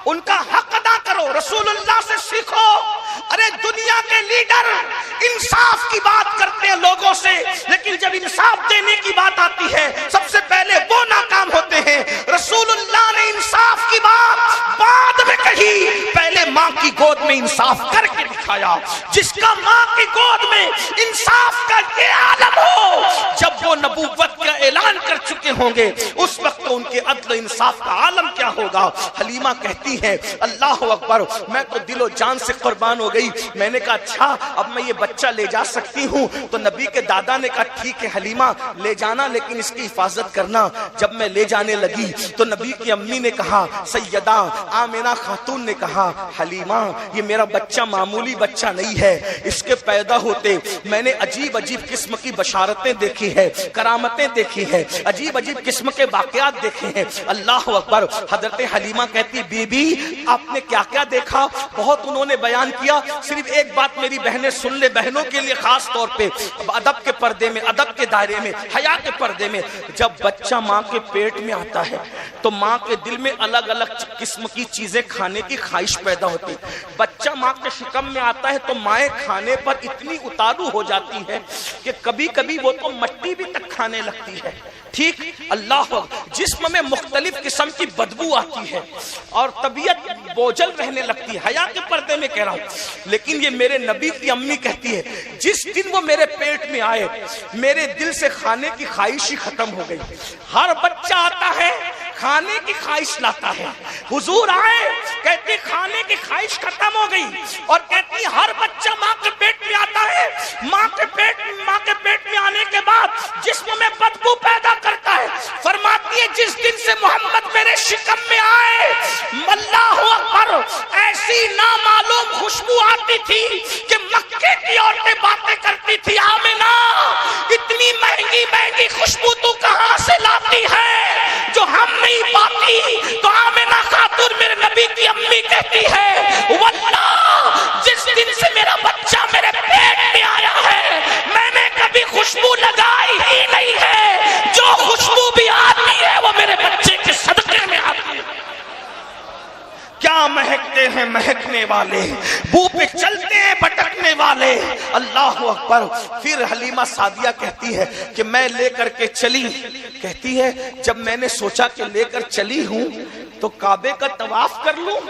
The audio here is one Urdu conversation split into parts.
ان کا حق ادا کرو، رسول اللہ سے سیکھو۔ ارے دنیا کے لیڈر انصاف کی بات کرتے ہیں لوگوں سے، لیکن جب انصاف دینے کی بات آتی ہے سب سے پہلے وہ ناکام ہوتے ہیں۔ رسول اللہ نے انصاف کی بات بعد میں کہی، پہلے ماں کی گود میں انصاف کر کے دکھایا۔ جس کا ماں کی گود میں انصاف کا یہ عالم ہو، جب وہ نبوت کا اعلان کر چکے ہوں گے اس وقت ان کے عدل و انصاف کا عالم کیا ہوگا۔ حلیمہ کہتی ہے اللہ اکبر، میں تو دل و جان سے قربان ہو گئی۔ میں نے کہا اچھا اب میں یہ بچہ لے جا سکتی ہوں؟ تو نبی کے دادا نے کہا ٹھیک ہے حلیمہ لے جانا، لیکن اس کی حفاظت کرنا۔ جب میں لے جانے لگی تو نبی کی امی نے کہا، سیدہ آمنہ خاتون نے کہا، حلیمہ یہ میرا بچہ معمولی بچہ نہیں ہے، اس کے پیدا ہوتے میں نے عجیب عجیب قسم کی بشارتیں دیکھی ہے، کرامتیں دیکھی ہے، عجیب عجیب قسم کے واقعات دیکھے ہیں۔ اللہ اکبر۔ حضرت حلیمہ کہتی بی بی آپ نے کیا کیا دیکھا؟ بہت انہوں نے بیان کیا، صرف ایک بات میری بہنیں سن لے، بہنوں کے لیے خاص طور پہ ادب کے پردے میں، ادب کے دائرے میں، حیا کے پردے میں، جب بچہ ماں کے پیٹ میں آتا ہے تو ماں کے دل میں الگ الگ قسم کی چیزیں کھانے کی خواہش پیدا ہوتی۔ بچہ ماں کے شکم میں آتا ہے تو مائیں کھانے پر اتنی اتارو ہو جاتی ہے کہ کبھی کبھی وہ تو مٹی بھی تک کھانے لگتی ہے۔ ٹھیک، اللہ جسم میں مختلف قسم کی بدبو آتی ہے اور طبیعت بوجھل رہنے لگتی ہے، حیا کے پردے میں کہہ رہا ہوں۔ لیکن یہ میرے نبی کی امی کہتی ہے جس دن وہ میرے پیٹ میں آئے میرے دل سے کھانے کی خواہش ہی ختم ہو گئی۔ ہر بچہ آتا ہے کھانے کی خواہش لاتا ہے، حضور آئے کہتی کھانے کی خواہش ختم ہو گئی، اور کہتی ہر بچہ ماں کے پیٹ میں آتا ہے، ماں کے پیٹ میں آنے کے بعد جسم میں بدبو پیدا کرتا ہے۔ فرماتی ہے جس دن سے محمد میرے شکم میں آئے اللہ اکبر ایسی نامعلوم خوشبو آتی تھی کہ مکے کی عورتیں باتیں کرتی تھی آمنہ اتنی مہنگی مہنگی خوشبو تو کہاں سے لاتی ہے جو ہم نہیں پاتی؟ تو آمنہ خاتون میرے نبی کی امی کہتی ہے واللہ جس دن سے میرا بچہ میرے پیٹ میں آیا ہے میں نے کبھی خوشبو لگائی ہی نہیں ہے، جو خوشبو بھی آتی ہے وہ میرے بچے کے صدقے میں آتی ہے۔ کیا مہکتے ہیں مہکنے والے، بو پہ چلتے ہیں بھٹکنے والے۔ اللہ اکبر۔ پھر حلیمہ سعدیہ کہتی ہے کہ میں لے کر کے چلی، کہتی ہے جب میں نے سوچا کہ لے کر چلی ہوں تو کعبے کا طواف کر لوں،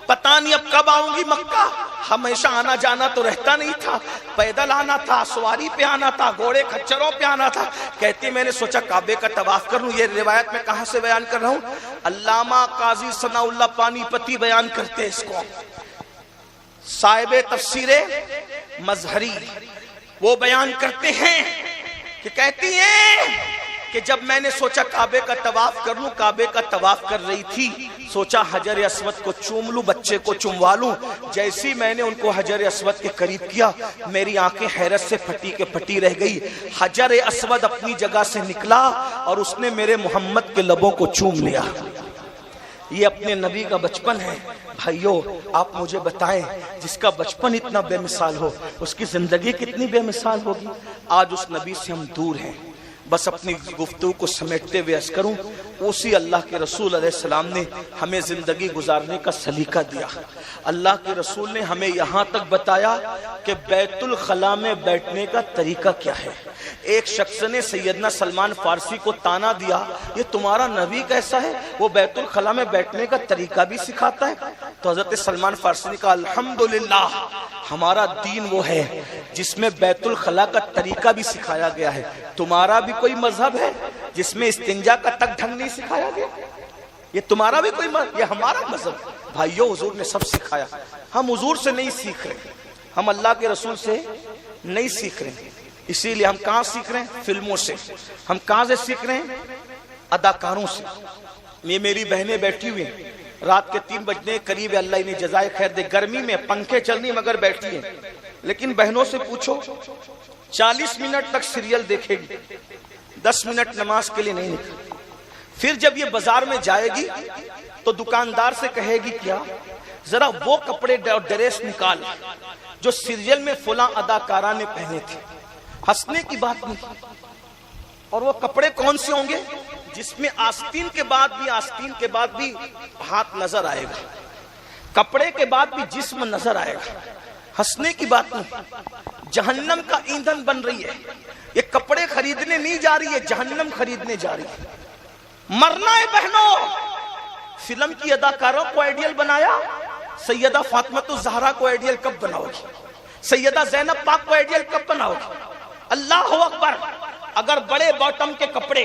پتہ نہیں اب کب آؤں گی مکہ۔ ہمیشہ آنا جانا تو رہتا نہیں تھا، پیدل آنا تھا، سواری پہ آنا تھا، گھوڑے کھچروں پہ آنا تھا۔ کہتی میں نے سوچا کعبے کا طواف کر لوں۔ یہ روایت میں کہاں سے بیان کر رہا ہوں؟ علامہ قاضی ثناء اللہ پانی پتی بیان کرتے ہیں اس کو، صاحب تفسیر مظہری، وہ بیان کرتے ہیں کہ کہتی ہیں کہ جب میں نے سوچا کعبے کا طواف کر لوں، کعبے کا طواف کر رہی تھی، سوچا حجر اسود کو چوم لوں، بچے کو چموا لوں۔ جیسی میں نے ان کو حجر اسود کے قریب کیا میری آنکھیں حیرت سے پھٹی کے پھٹی رہ گئی۔ حجر اسود اپنی جگہ سے نکلا اور اس نے میرے محمد کے لبوں کو چوم لیا۔ یہ اپنے نبی کا بچپن ہے۔ بھائیو آپ مجھے بتائیں جس کا بچپن اتنا بے مثال ہو اس کی زندگی کتنی بے مثال ہوگی۔ آج اس نبی سے ہم دور ہیں۔ بس اپنی گفتگو کو سمیٹتے ہوئے عرض کروں، اسی اللہ کے رسول علیہ السلام نے ہمیں زندگی گزارنے کا سلیقہ دیا۔ اللہ کے رسول نے ہمیں یہاں تک بتایا کہ بیت الخلاء میں بیٹھنے کا طریقہ کیا ہے۔ ایک شخص نے سیدنا سلمان فارسی کو تانا دیا، یہ تمہارا نبی کیسا ہے، وہ بیت الخلاء میں بیٹھنے کا طریقہ بھی سکھاتا ہے۔ تو حضرت سلمان فارسی نے کہا الحمدللہ ہمارا دین وہ ہے جس میں بیت الخلاء کا طریقہ بھی سکھایا گیا ہے۔ تمہارا بھی کوئی مذہب ہے جس میں استنجا کا تک ڈھنگ نہیں سکھایا گیا؟ یہ تمہارا بھی کوئی مذہب، یہ ہمارا مذہب۔ بھائیو حضور نے سب سکھایا، ہم حضور سے نہیں سیکھ رہے، ہم اللہ کے رسول سے نہیں سیکھ رہے۔ اسی لیے ہم کہاں سیکھ رہے ہیں؟ فلموں سے۔ ہم کہاں سے سیکھ رہے ہیں؟ اداکاروں سے۔ یہ میری بہنیں بیٹھی ہوئی ہیں، رات کے 3 بجنے قریب، اللہ انہیں جزائے خیر دے، گرمی میں پنکھے چلنی مگر بیٹھی ہیں۔ لیکن بہنوں سے پوچھو 40 منٹ تک سیریل دیکھے گی، 10 منٹ نماز کے لیے نہیں نکلے۔ پھر جب یہ بازار میں جائے گی تو دکاندار سے کہے گی کیا ذرا وہ کپڑے اور ڈریس نکال جو سیریل میں فلاں اداکارہ نے پہنے تھے۔ ہنسنے کی بات نہیں۔ اور وہ کپڑے کون سے ہوں گے؟ جس میں آستین کے بعد بھی ہاتھ نظر آئے گا۔ کپڑے کے بعد بھی جسم نظر آئے گا، ہنسنے کی بات نہیں، جہنم کا ایندھن بن رہی ہے، یہ کپڑے خریدنے نہیں جا رہی ہے، جہنم خریدنے جا رہی ہے۔ مرنا ہے بہنوں۔ فلم کی اداکاروں کو آئیڈیل بنایا، سیدہ فاطمہ الزہرا کو آئیڈیل کب بناؤ گی؟ سیدہ زینب پاک کو آئیڈیل کب بناؤ گی؟ اللہ اکبر۔ اگر بڑے باٹم کے کپڑے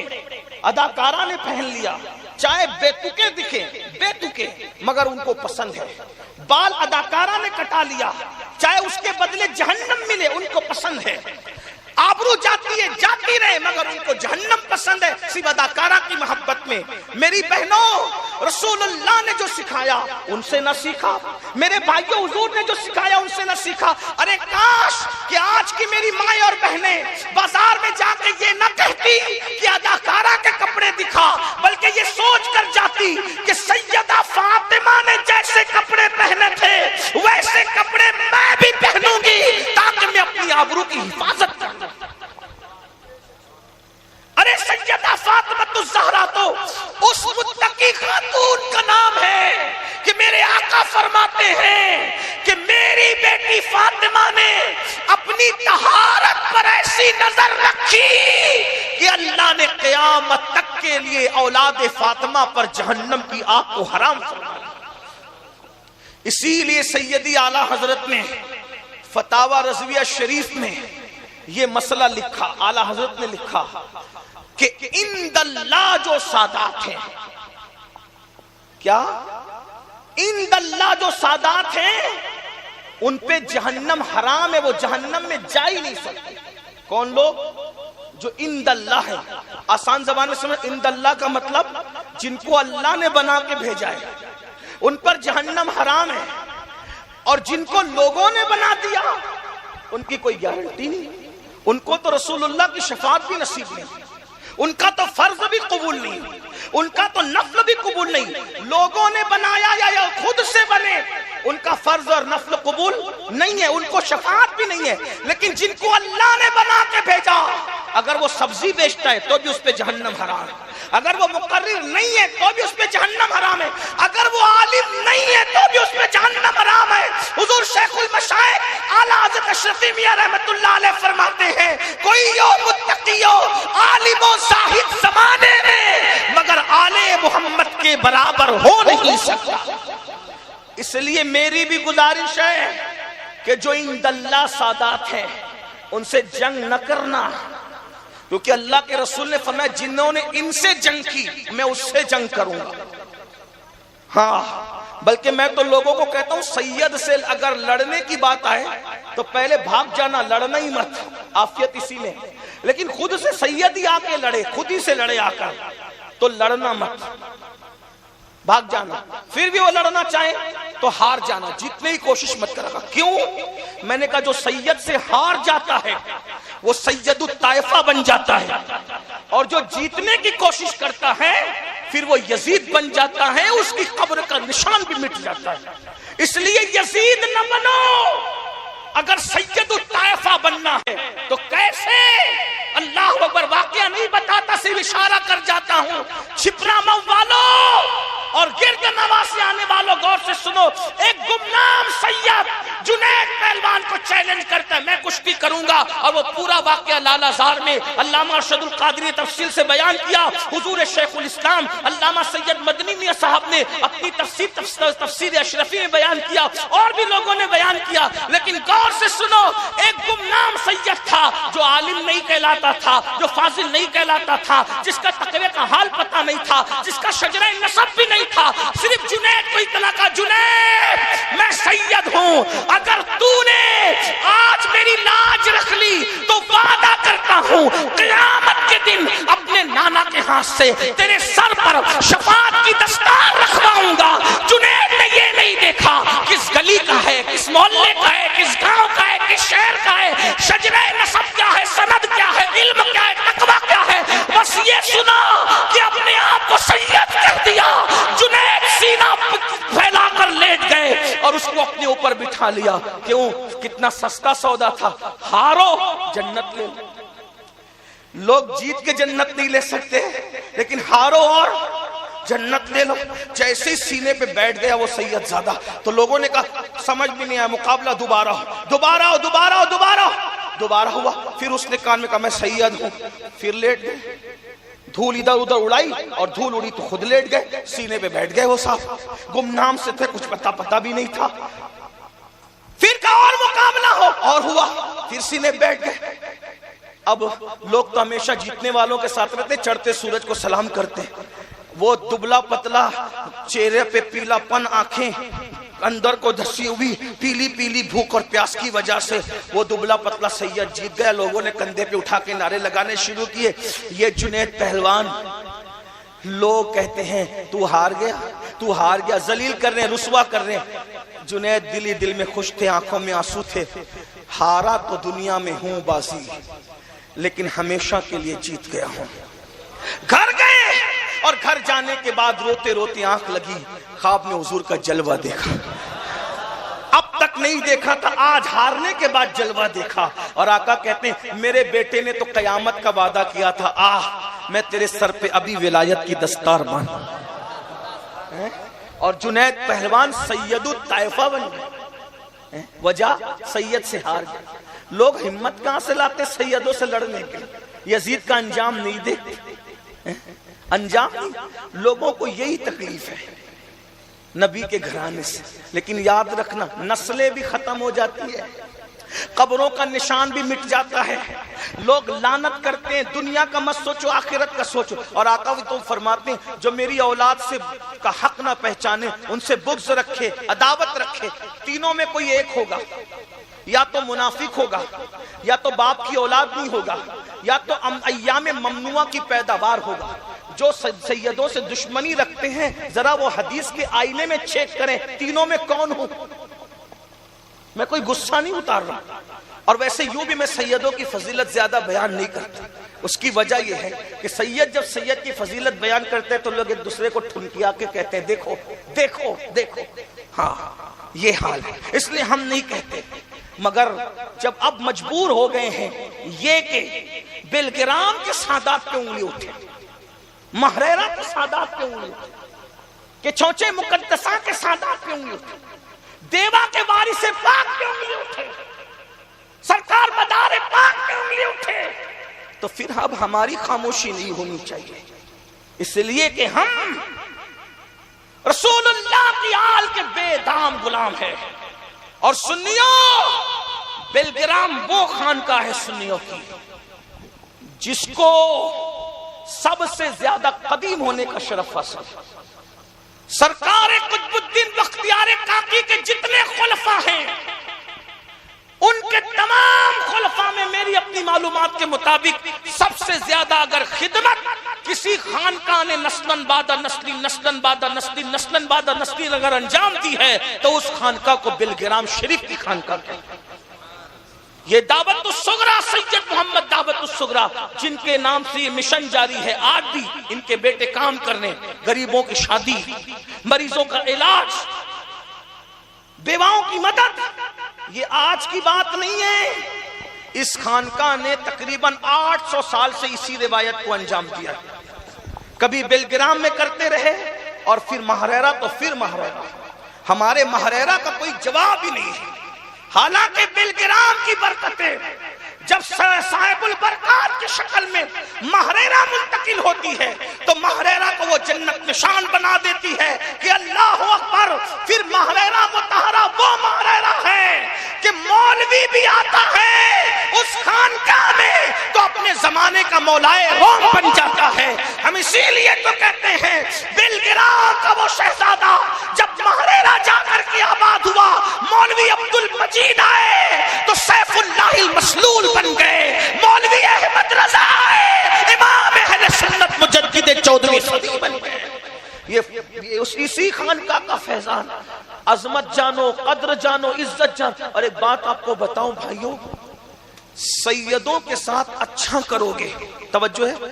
اداکارہ نے پہن لیا، چاہے بے تکے دکھیں، بے تکے، مگر ان کو پسند ہے، بال اداکارہ نے کٹا لیا، چاہے اس کے بدلے جہنم ملے، ان کو پسند ہے، آبرو جاتی ہے جاتی رہے، مگر ان کو جہنم پسند ہے صرف اداکارہ کی محبت میں۔ میری بہنوں، رسول اللہ نے جو سکھایا ان سے نہ سیکھا، میرے بھائیوں حضور نے جو سکھایا ان سے نہ سیکھا۔ ارے کاش کہ آج کی میری مائیں اور بہنیں بازار میں جا کے یہ نہ کہتی کہ اداکارہ کے کپڑے دکھا، بلکہ یہ سوچ کر جاتی کہ سیدہ فاطمہ نے جیسے کپڑے پہنے تھے ویسے کپڑے میں بھی پہنوں گی تاکہ میں اپنی آبرو کی حفاظت کروں۔ ارے سیدہ فاطمہ الزہرا تو اس متقی خاتون کا نام ہے کہ میرے آقا فرماتے ہیں کہ میری بیٹی فاطمہ نے اپنی طہارت پر ایسی نظر رکھی کہ اللہ نے قیامت تک کے لیے اولاد فاطمہ پر جہنم کی آگ کو حرام فرمایا۔ اسی لیے سیدی اعلیٰ حضرت نے فتاوی رضویہ شریف میں یہ مسئلہ لکھا، اعلیٰ حضرت نے لکھا کہ عند اللہ جو سادات ہیں، کیا عند اللہ جو سادات ہیں ان پہ جہنم حرام ہے، وہ جہنم میں جا ہی نہیں سکتے۔ کون لوگ؟ جو عند اللہ ہے۔ آسان زبان میں سمجھ، عند اللہ کا مطلب جن کو اللہ نے بنا کے بھیجا ہے ان پر جہنم حرام ہے، اور جن کو لوگوں نے بنا دیا ان کی کوئی گارنٹی نہیں، ان کو تو رسول اللہ کی شفاعت بھی نصیب نہیں، ان کا تو فرض بھی قبول نہیں، ان کا تو نفل بھی قبول نہیں۔ لوگوں نے بنایا یا خود سے بنے، ان کا فرض اور نفل قبول نہیں ہے، ان کو شفاعت بھی نہیں ہے۔ لیکن جن کو اللہ نے بنا کے بھیجا، اگر وہ سبزی بیچتا ہے تو بھی اس پہ جہنم حرام ہے، اگر وہ مقرر نہیں ہے تو بھی اس پہ جہنم حرام ہے، اگر وہ عالم نہیں ہے تو بھی اس پہ جہنم حرام ہے۔ حضور شیخ المشائخ اعلیٰ حضرت اشرفی میاں رحمت اللہ علیہ فرماتے ہیں کوئی یو متقی ہو عالم و زاہد زمانے میں مگر آل محمد کے برابر ہو نہیں سکتا۔ اس لیے میری بھی گزارش ہے کہ جو عند اللہ سادات ہیں ان سے جنگ نہ کرنا، کیونکہ اللہ کے رسول نے فرمایا جنہوں نے ان سے جنگ کی میں اس سے جنگ کروں گا۔ ہاں، بلکہ میں تو لوگوں کو کہتا ہوں سید سے اگر لڑنے کی بات آئے تو پہلے بھاگ جانا، لڑنا ہی مت، عافیت اسی میں۔ لیکن خود سے سید ہی آ کے لڑے، خود ہی سے لڑے آ کر، تو لڑنا مت، بھاگ جانا۔ پھر بھی وہ لڑنا چاہے تو ہار جانا، جیتنے کی کوشش مت کرے گا۔ کیوں؟ میں نے کہا جو سید سے ہار جاتا ہے وہ سید الطائفہ بن جاتا ہے، اور جو جیتنے کی کوشش کرتا ہے پھر وہ یزید بن جاتا ہے، اس کی قبر کا نشان بھی مٹ جاتا ہے۔ اس لیے یزید نہ بنو۔ اگر سید الطائفہ بننا ہے تو کیسے؟ اللہ اکبر، واقعہ نہیں بتاتا، صرف اشارہ کر جاتا ہوں۔ چھپرا مئو والوں اور گرد نواز سے آنے والوں غور سے سنو، ایک گمنام سید جنید پہلوان کو چیلنج کرتا ہے میں کشتی کروں گا، اور وہ پورا واقعہ لالہ زار میں علامہ ارشد القادری نے تفصیل سے بیان کیا۔ حضور شیخ الاسلام علامہ سید مدنی میاں صاحب نے اپنی تفسیر اشرفی میں بیان کیا، اور بھی لوگوں نے بیان کیا۔ لیکن غور سے سنو، ایک گمنام سید تھا جو عالم نہیں کہلاتا تھا، جو فاضل نہیں کہلاتا تھا، جس کا تقوی کا حال پتہ نہیں تھا، جس کا شجرہ نسب بھی نہیں تھا، صرف جنید کو اتنا کہا جنید میں سید ہوں، اگر تو نے آج میری لاج رکھ لی تو وعدہ کرتا ہوں قیامت کے دن اپنے نانا کے ہاتھ سے تیرے سر پر شفاعت کی دستار رکھواؤں گا۔ جنید نے یہ نہیں دیکھا کس گلی کا ہے، کس محلے کا ہے، کس گاؤں کا ہے، کس شہر کا ہے، شجرہ نسب کیا ہے، سند کیا ہے، علم کیا ہے، تقویٰ کیا ہے، بس یہ سنا کہ اپنے آپ کو سید کہہ دیا۔ جنید سینہ پھیلا کر لیٹ گئے اور اس کو اپنے اوپر بٹھا لیا۔ کیوں؟ کتنا سستا سودا تھا، ہارو جنت لے لو۔ لوگ جیت کے جنت نہیں لے سکتے، لیکن ہارو اور جنت لے لو. جیسے ہی سینے پہ بیٹھ گیا وہ سید زادہ تو لوگوں نے کہا سمجھ بھی نہیں آیا, مقابلہ دوبارہ ہوا. پھر اس نے کان میں کہا میں سید ہوں. پھر لیٹ گئے, دھول ادھر ادھر اڑائی اور دھول اڑی تو خود لیٹ گئے, سینے پہ بیٹھ گئے. وہ صاحب گمنام سے تھے, کچھ پتہ بھی نہیں تھا. پھر کا اور مقابلہ ہو اور ہوا, پھر سینے بیٹھ گئے. اب لوگ تو ہمیشہ جیتنے والوں کے ساتھ رہتے, چڑھتے سورج کو سلام کرتے. وہ دبلا پتلا, چہرے پہ پیلا پن, آنکھیں اندر کو دھسی ہوئی, پیلی پیلی بھوک اور پیاس کی وجہ سے وہ دبلا پتلا سید جیت گیا. لوگوں نے کندھے پہ اٹھا کے نعرے لگانے شروع کیے, یہ جنید پہلوان. لوگ کہتے ہیں تو ہار گیا, ذلیل کر رہے ہیں, رسوا کر رہے ہیں. جنید دل ہی دل میں خوش تھے, آنکھوں میں آنسو تھے. ہارا تو دنیا میں ہوں بازی, لیکن ہمیشہ کے لیے جیت گیا ہوں. گھر گئے اور گھر جانے کے بعد روتے روتے آنکھ لگی, خواب میں حضور کا جلوہ دیکھا. اب تک نہیں دیکھا تھا, آج ہارنے کے بعد جلوہ دیکھا. اور آقا کہتے ہیں میرے بیٹے نے تو قیامت کا وعدہ کیا تھا, میں تیرے سر پہ ابھی ولایت کی دستار باندھوں. اور جنید پہلوان سید الطائفہ بن گئے. وجہ سید سے ہار گئے. لوگ ہمت کہاں سے لاتے سیدوں سے لڑنے کے؟ یزید کا انجام نہیں دیکھتے, انجام نہیں. لوگوں کو یہی تکلیف ہے نبی کے گھرانے سے. لیکن یاد رکھنا نسلیں بھی ختم ہو جاتی ہے, قبروں کا نشان بھی مٹ جاتا ہے. لوگ لعنت کرتے ہیں, دنیا کا مت سوچو, آخرت کا سوچو. اور آقا بھی تو فرماتے ہیں جو میری اولاد سے کا حق نہ پہچانے ان سے بغض رکھے, عداوت رکھے. تینوں میں کوئی ایک ہوگا, یا تو منافق ہوگا, یا تو باپ کی اولاد نہیں ہوگا, یا تو ایام ممنوعہ کی پیداوار ہوگا. جو سیدوں سے دشمنی رکھتے ہیں ذرا وہ حدیث کے آئینے میں چیک کریں, تینوں میں کون ہوں. میں کوئی غصہ نہیں اتار رہا, اور ویسے یوں بھی میں سیدوں کی فضیلت زیادہ بیان نہیں کرتا. اس کی وجہ یہ ہے کہ سید جب سید کی فضیلت بیان کرتے ہیں تو لوگ ایک دوسرے کو ٹھنکیا کے کہتے ہیں دیکھو دیکھو دیکھو. ہاں یہ حال ہے, اس لیے ہم نہیں کہتے. مگر جب اب مجبور ہو گئے ہیں یہ کہ بلگرام کے سادات پہ انگلی اٹھے, مہریرہ کے سادات پہ انگلی اٹھے, کہ چونچے مقدسہ کے سادات پہ انگلی اٹھے, دیوا کے وارث پاک پہ انگلی اٹھے, سرکار مدار پاک پہ انگلی اٹھے, تو پھر اب ہماری خاموشی نہیں ہونی چاہیے. اس لیے کہ ہم رسول اللہ کی آل کے بے دام غلام ہیں. اور سنیوں, بلگرام وہ خانقاہ ہے سنیوں کی جس کو سب سے زیادہ قدیم ہونے کا شرف حاصل. سرکار قطب الدین بختیار کاکی کے جتنے خلفاء ہیں ان کے تمام خلفاء میں میری اپنی معلومات کے مطابق سب سے زیادہ اگر خدمت کسی خانقاہ نے نسلاً بعد نسلی نسلاً بعد نسلی نسلاً بعد نسلی اگر انجام دی ہے تو اس خانقاہ کو بلگرام شریف کی خانقاہ کہتے ہیں. یہ دعوت الصغریٰ سید محمد دعوت الصغریٰ جن کے نام سے یہ مشن جاری ہے, آج بھی ان کے بیٹے کام کرنے, غریبوں کی شادی, مریضوں کا علاج, بیواؤں کی مدد. یہ آج کی بات نہیں ہے. اس خانقاہ نے تقریباً 800 سال سے اسی روایت کو انجام دیا. کبھی بلگرام میں کرتے رہے اور پھر مہریرہ تو پھر مہریرہ. ہمارے مہریرہ کا کوئی جواب ہی نہیں ہے. حالانکہ بلگرام کی برکتیں جب صاحب البرکات کی شکل میں مہریرہ منتقل ہوتی ہے تو مہریرہ کو وہ جنت نشان بنا دیتی ہے کہ اللہ اکبر. پھر مہریرہ مطہرہ وہ مہریرہ ہے کہ مولوی بھی آتا ہے اس خانقاہ میں تو اپنے زمانے کا مولائے روم بن جاتا ہے. ہم اسی لیے تو کہتے ہیں بلگرام کا وہ شہزادہ جب مہریرہ جا کر کے آباد ہوا, مولوی عبد المجید آئے تو سیف اللہ المسلول بن گئے, مولوی احمد رضا آئے امام اہل سنت مجدد 14ویں صدی بن گئے. یہ اسی خانقاہ کا فیضان. عظمت جانو, قدر جانو, عزت جانو. اور ایک بات آپ کو بتاؤں بھائیوں, سیدوں کے ساتھ اچھا کرو گے, توجہ ہے,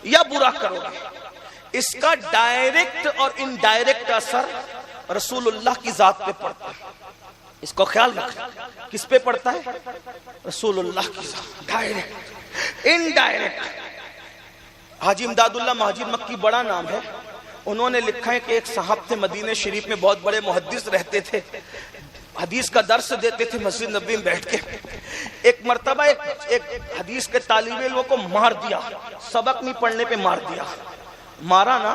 یا برا کرو گے, اس کا ڈائریکٹ اور انڈائریکٹ اثر رسول اللہ کی ذات پہ پڑتا ہے. اس کو خیال رکھیں. کس پہ پڑتا ہے؟ رسول اللہ کی ذات. Direct indirect. حاجی امداد اللہ مہاجر مکی بڑا نام ہے, انہوں نے لکھا ہے کہ ایک صاحب تھے مدینہ شریف میں، بہت بڑے محدث رہتے تھے، حدیث کا درس دیتے تھے مسجد نبوی میں بیٹھ کے۔ ایک مرتبہ ایک حدیث کے طالب علموں کو مار دیا، سبق نہیں پڑھنے پہ مار دیا۔ مارا نا،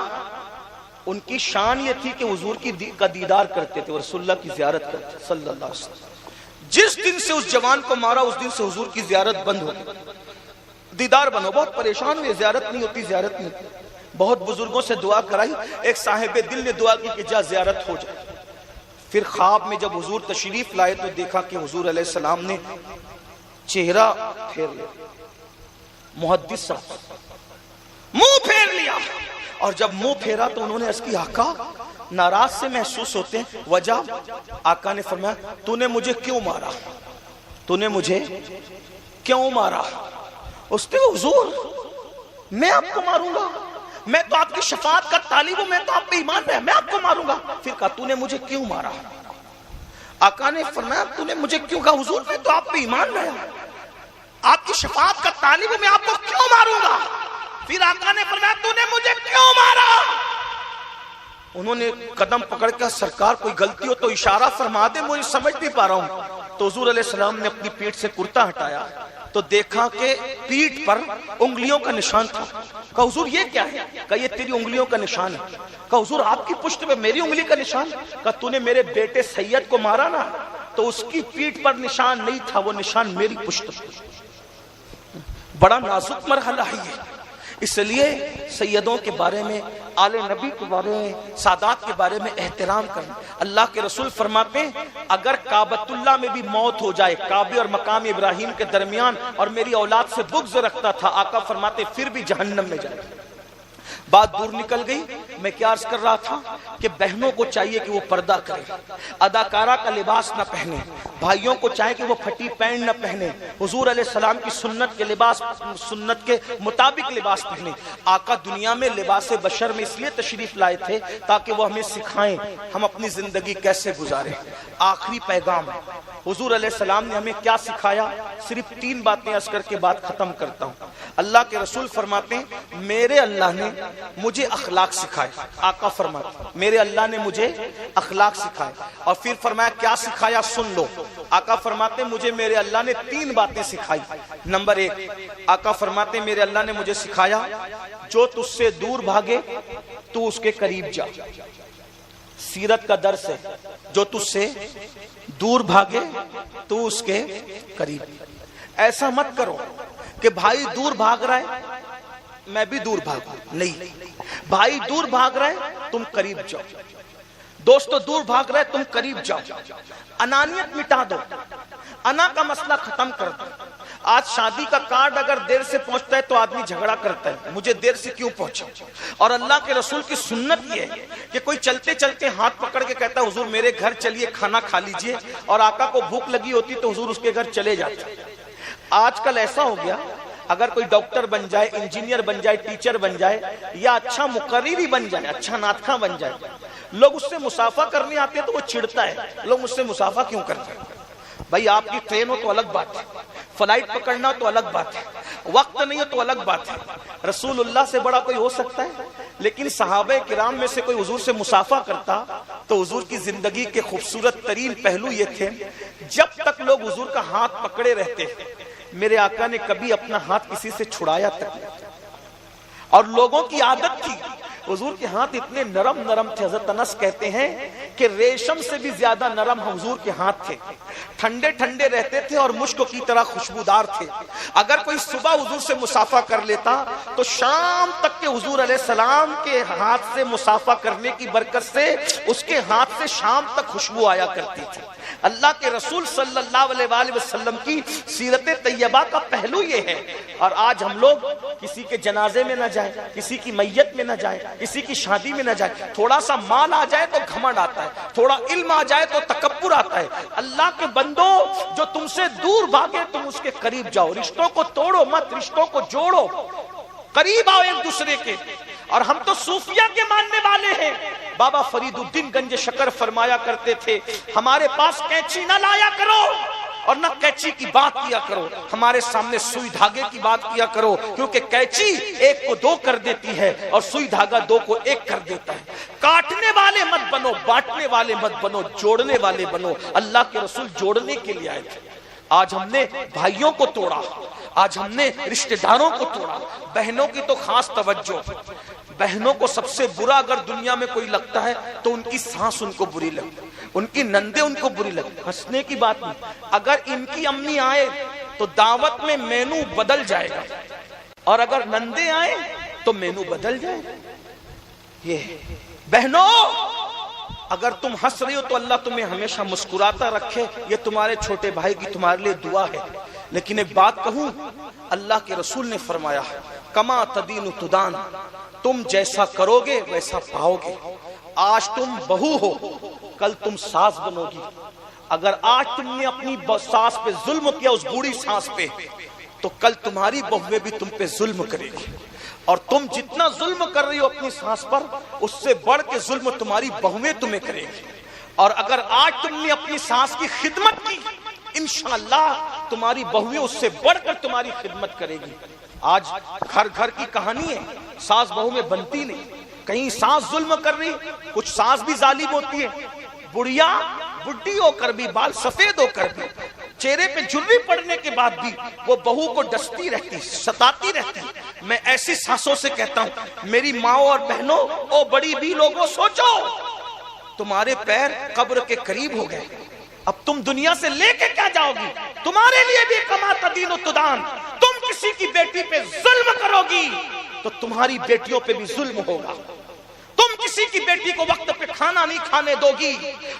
ان کی شان یہ تھی کہ حضور کا دیدار کرتے تھے، رسول اللہ کی زیارت کرتے تھے صلی اللہ علیہ وسلم۔ جس دن سے اس جوان کو مارا اس دن سے حضور کی زیارت بند ہو گئی، دیدار بند ہو، بہت پریشان ہوئے، زیارت نہیں ہوتی، زیارت نہیں ہوتی۔ بہت بزرگوں سے دعا کرائی، ایک صاحب دل نے دعا کی کہ جا زیارت ہو جائے۔ پھر خواب میں جب حضور تشریف لائے تو دیکھا کہ حضور علیہ السلام نے چہرہ پھیر لیا، محدث صاحب منہ پھیر لیا، اور جب منہ پھیرا تو انہوں نے عرض کی آقا ناراض سے محسوس ہوتے ہیں، وجہ؟ آقا نے فرمایا تو نے مجھے کیوں مارا، تو نے مجھے کیوں مارا؟ اس نے حضور میں آپ کو ماروں گا، میں تو آپ کی شفاعت کا طالب ہوں، میں تو آپ پہ ایمان رہا، میں آپ کو ماروں گا۔ پھر کہا تو نے مجھے کیوں مارا؟ آقا نے فرمایا تو نے مجھے کیوں؟ کہا حضور میں تو آپ پہ ایمان رہا، آپ کی شفاعت کا طالب ہوں، میں آپ کو کیوں ماروں گا؟ پھر آقا نے فرمایا تو نے مجھے کیوں مارا؟ انہوں نے قدم پکڑ کر سرکار کوئی غلطی ہو تو اشارہ فرما دے، مجھے سمجھ نہیں پا رہا ہوں۔ تو حضور علیہ السلام نے اپنی پیٹھ سے کرتا ہٹایا تو دیکھا کہ پیٹھ پر انگلیوں کا نشان تھا۔ کہا حضور یہ کیا ہے؟ کہا یہ تیری انگلیوں کا نشان ہے۔ کہا حضور آپ کی پشت پہ میری انگلی کا نشان؟ کہا تو نے میرے بیٹے سید کو مارا نا تو اس کی پیٹھ پر نشان نہیں تھا، وہ نشان میری پشت پر۔ بڑا نازک مرحلہ ہے یہ، اس لیے سیدوں کے بارے میں، آل نبی کے بارے میں، سادات کے بارے میں احترام کرنا۔ اللہ کے رسول فرماتے ہیں اگر کعبۃ اللہ میں بھی موت ہو جائے، کعبے اور مقام ابراہیم کے درمیان، اور میری اولاد سے بغض رکھتا تھا، آقا فرماتے پھر بھی جہنم میں جائے۔ بات دور نکل گئی، میں کیا عرض کر رہا تھا کہ بہنوں کو چاہیے کہ وہ پردہ کرے، اداکارہ کا لباس نہ پہنے، بھائیوں کو چاہیے کہ وہ پھٹی پینٹ نہ پہنے، حضور علیہ السلام کی سنت کے لباس، سنت کے مطابق لباس پہنے۔ آقا دنیا میں لباس بشر میں اس لیے تشریف لائے تھے تاکہ وہ ہمیں سکھائیں ہم اپنی زندگی کیسے گزاریں۔ آخری پیغام حضور علیہ السلام نے ہمیں کیا سکھایا؟ صرف 3 باتیں عرض کر کے بات ختم کرتا ہوں۔ اللہ کے رسول فرماتے ہیں میرے اللہ نے مجھے اخلاق سکھائے، آقا فرماتے ہیں میرے اللہ نے مجھے اخلاق سکھائے، اور پھر فرمایا کیا سکھایا؟ سن لو۔ آقا فرماتے ہیں مجھے میرے اللہ نے 3 باتیں سکھائی۔ نمبر 1، آقا فرماتے ہیں میرے اللہ نے مجھے سکھایا جو تجھ سے دور بھاگے تو اس کے قریب جا۔ سیرت کا درس ہے، جو تجھ سے دور بھاگے تو اس کے قریب۔ ایسا مت کرو کہ بھائی دور بھاگ رہا ہے میں بھی دور بھاگوں، نہیں، بھائی دور بھاگ رہا ہے تم قریب جاؤ، دوستو دور بھاگ رہا ہے تم قریب جاؤ۔ انانیت مٹا دو، انا کا مسئلہ ختم کر دو۔ آج شادی کا کارڈ اگر دیر سے پہنچتا ہے تو آدمی جھگڑا کرتا ہے مجھے دیر سے کیوں پہنچا، اور اللہ کے رسول کی سنت یہ ہے کہ کوئی چلتے چلتے ہاتھ پکڑ کے کہتا ہے حضور میرے گھر چلیے کھانا کھا لیجئے، اور آقا کو بھوک لگی ہوتی تو حضور اس کے گھر چلے جاتے۔ آج کل ایسا ہو گیا اگر کوئی ڈاکٹر بن جائے، انجینئر بن جائے، ٹیچر بن جائے، یا اچھا مقرری بھی بن جائے، اچھا ناطخواں بن جائے، لوگ اس سے مسافہ کرنے آتے ہیں تو وہ چڑھتا ہے، لوگ مجھ سے مسافہ کیوں کرتے ہیں؟ بھائی آپ کی ٹرین ہو تو الگ بات ہے، فلائٹ پکڑنا تو الگ بات ہے، وقت نہیں ہو تو الگ بات ہے۔ رسول اللہ سے بڑا کوئی ہو سکتا ہے؟ لیکن صحابہ کرام میں سے کوئی حضور سے مسافہ کرتا تو حضور کی زندگی کے خوبصورت ترین پہلو یہ تھے جب تک لوگ حضور کا ہاتھ پکڑے رہتے میرے آقا نے کبھی اپنا ہاتھ کسی سے چھڑایا تک نہیں، اور لوگوں کی عادت تھی حضور کے ہاتھ اتنے نرم نرم تھے، حضرت انس کہتے ہیں کہ ریشم سے بھی زیادہ نرم حضور کے ہاتھ تھے، ٹھنڈے ٹھنڈے رہتے تھے اور مشک کی طرح خوشبودار تھے۔ اگر کوئی صبح حضور سے مسافہ کر لیتا تو شام تک کے حضور علیہ السلام کے ہاتھ سے مسافہ کرنے کی برکت سے اس کے ہاتھ سے شام تک خوشبو آیا کرتی تھی۔ اللہ کے رسول صلی اللہ علیہ وآلہ وسلم کی سیرت طیبہ کا پہلو یہ ہے، اور آج ہم لوگ کسی کے جنازے میں نہ جائیں، کسی کی میت میں نہ جائیں، کسی کی شادی میں نہ جائیں، تھوڑا سا مال آ جائے تو گھمنڈ آتا ہے، تھوڑا علم آ جائے تو تکبر آتا ہے۔ اللہ کے بندو جو تم سے دور بھاگے تم اس کے قریب جاؤ، رشتوں کو توڑو مت، رشتوں کو جوڑو، قریب آؤ ایک دوسرے کے۔ اور ہم تو صوفیہ کے ماننے والے ہیں، بابا فرید الدین گنج شکر فرمایا کرتے تھے ہمارے پاس کینچی نہ لایا کرو، اور نہ کینچی کی بات کیا کرو، ہمارے سامنے سوئی دھاگے کی بات کیا کرو، کیونکہ کینچی ایک کو دو کر دیتی ہے اور سوئی دھاگا دو کو ایک کر دیتا ہے۔ کاٹنے والے مت بنو، بانٹنے والے مت بنو، جوڑنے والے بنو۔ اللہ کے رسول جوڑنے کے لیے آئے تھے۔ آج ہم نے بھائیوں کو توڑا، آج ہم نے رشتہ داروں کو توڑا۔ بہنوں کی تو خاص توجہ، بہنوں کو سب سے برا اگر دنیا میں کوئی لگتا ہے تو ان کی سانس ان کو بری لگتی، ان کی نندے ان کو بری لگتی۔ ہنسنے کی بات نہیں، اگر ان کی امی آئے تو دعوت میں مینو بدل جائے گا، اور اگر نندے آئے تو مینو بدل جائے گا۔ یہ بہنوں، اگر تم ہنس رہی ہو تو اللہ تمہیں ہمیشہ مسکراتا رکھے، یہ تمہارے چھوٹے بھائی کی تمہارے لیے دعا ہے۔ لیکن ایک بات کہوں، اللہ کے رسول نے فرمایا کما تدین تدان، تم جیسا کرو گے ویسا پاؤ گے۔ آج تم بہو ہو، کل تم ساس بنو گی۔ اگر آج تم نے اپنی ساس پہ ظلم کیا، اس بوڑھی ساس پہ، تو کل تمہاری بہویں بھی تم پہ ظلم کرے گی، اور تم جتنا ظلم کر رہی ہو اپنی ساس پر، اس سے بڑھ کے ظلم تمہاری بہویں تمہیں کرے گی۔ اور اگر آج تم نے اپنی ساس کی خدمت کی، انشاءاللہ تمہاری بہویں اس سے بڑھ کر تمہاری خدمت کرے گی۔ آج گھر گھر کی کہانی ہے، ساس بہو میں بنتی نہیں، کہیں ساس ظلم کر رہی، کچھ ساس بھی ظالم ہوتی ہے، بڑھیا بڈھی ہو کر بھی، بال سفید ہو کر بھی، چہرے پہ جھرری پڑنے کے بعد بھی وہ بہو کو ڈستی رہتی، ستاتی رہتی۔ میں ایسی ساسوں سے کہتا ہوں میری ماں اور بہنوں، او بڑی بھی لوگوں، سوچو تمہارے پیر قبر کے قریب ہو گئے، اب تم دنیا سے لے کے کیا جاؤ گی؟ تمہارے لیے بھی کما تدین و تدان، تم کسی کی بیٹی پہ ظلم کرو گی تو تمہاری بیٹیوں پہ بھی ظلم ہوگا۔ تم کسی کی بیٹی کو وقت پہ کھانا نہیں کھانے دو گی